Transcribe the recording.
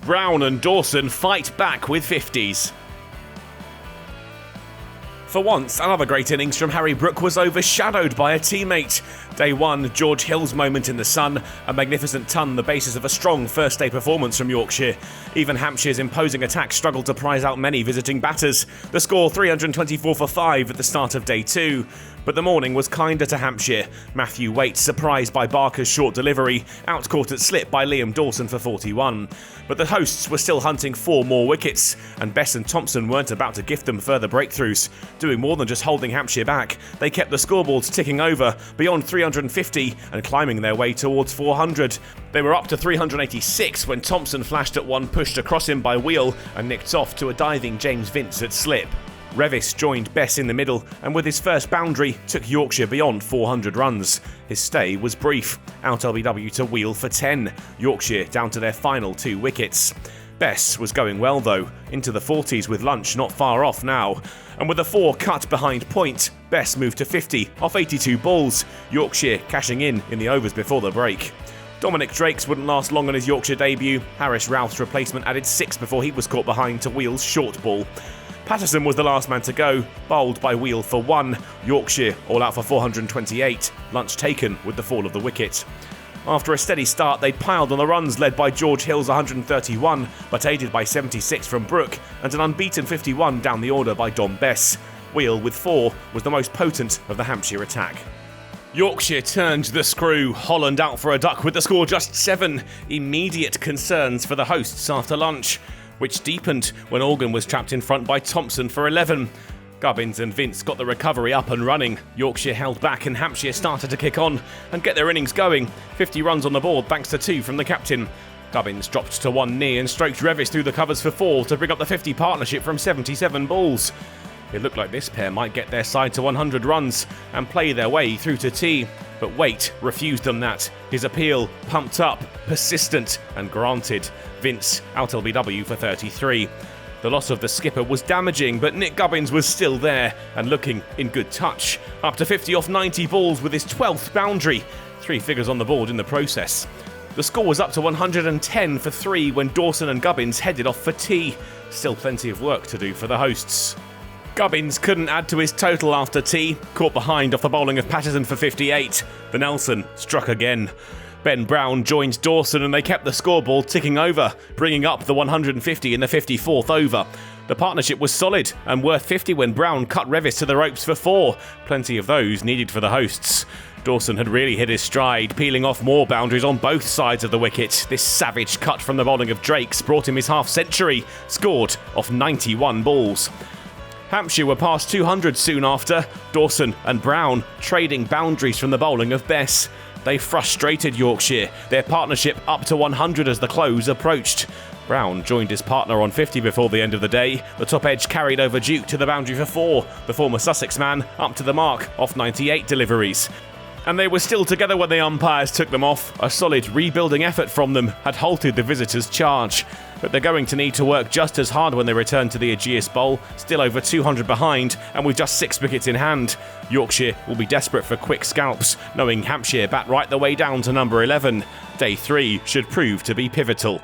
Brown and Dawson fight back with 50s. For once, another great innings from Harry Brook was overshadowed by a teammate. Day 1, George Hill's moment in the sun, a magnificent ton, the basis of a strong first-day performance from Yorkshire. Even Hampshire's imposing attack struggled to prize out many visiting batters. The score 324 for 5 at the start of Day 2. But the morning was kinder to Hampshire. Matthew Waite, surprised by Barker's short delivery, outcaught at slip by Liam Dawson for 41. But the hosts were still hunting 4 more wickets, and Bess and Thompson weren't about to gift them further breakthroughs. Doing more than just holding Hampshire back, they kept the scoreboards ticking over, beyond 350 and climbing their way towards 400. They were up to 386 when Thompson flashed at one pushed across him by Wheel and nicked off to a diving James Vince at slip. Revis joined Bess in the middle and with his first boundary took Yorkshire beyond 400 runs. His stay was brief, out LBW to Wheel for 10, Yorkshire down to their final 2 wickets. Bess was going well though, into the 40s with lunch not far off now. And with a 4 cut behind point, Bess moved to 50 off 82 balls, Yorkshire cashing in the overs before the break. Dominic Drakes wouldn't last long on his Yorkshire debut. Harris Routh's replacement added 6 before he was caught behind to Wheel's short ball. Patterson was the last man to go, bowled by Wheel for 1, Yorkshire all out for 428, lunch taken with the fall of the wicket. After a steady start, they'd piled on the runs led by George Hill's 131, but aided by 76 from Brook and an unbeaten 51 down the order by Dom Bess. Wheel with 4 was the most potent of the Hampshire attack. Yorkshire turned the screw, Holland out for a duck with the score just 7. Immediate concerns for the hosts after lunch, which deepened when Organ was trapped in front by Thompson for 11. Gubbins and Vince got the recovery up and running. Yorkshire held back and Hampshire started to kick on and get their innings going. 50 runs on the board thanks to 2 from the captain. Gubbins dropped to 1 knee and stroked Revis through the covers for 4 to bring up the 50 partnership from 77 balls. It looked like this pair might get their side to 100 runs and play their way through to tea. But Waite refused them that. His appeal, pumped up, persistent and granted. Vince out LBW for 33. The loss of the skipper was damaging, but Nick Gubbins was still there and looking in good touch. Up to 50 off 90 balls with his 12th boundary. 3 figures on the board in the process. The score was up to 110 for 3 when Dawson and Gubbins headed off for tea. Still plenty of work to do for the hosts. Gubbins couldn't add to his total after tea, caught behind off the bowling of Patterson for 58. The Nelson struck again. Ben Brown joined Dawson and they kept the scoreboard ticking over, bringing up the 150 in the 54th over. The partnership was solid and worth 50 when Brown cut Revis to the ropes for 4. Plenty of those needed for the hosts. Dawson had really hit his stride, peeling off more boundaries on both sides of the wicket. This savage cut from the bowling of Drakes brought him his half-century, scored off 91 balls. Hampshire were past 200 soon after, Dawson and Brown trading boundaries from the bowling of Bess. They frustrated Yorkshire, their partnership up to 100 as the close approached. Brown joined his partner on 50 before the end of the day. The top edge carried over Duke to the boundary for 4, the former Sussex man up to the mark off 98 deliveries. And they were still together when the umpires took them off. A solid rebuilding effort from them had halted the visitors' charge. But they're going to need to work just as hard when they return to the Ageas Bowl, still over 200 behind and with just 6 wickets in hand. Yorkshire will be desperate for quick scalps, knowing Hampshire bat right the way down to number 11. Day 3 should prove to be pivotal.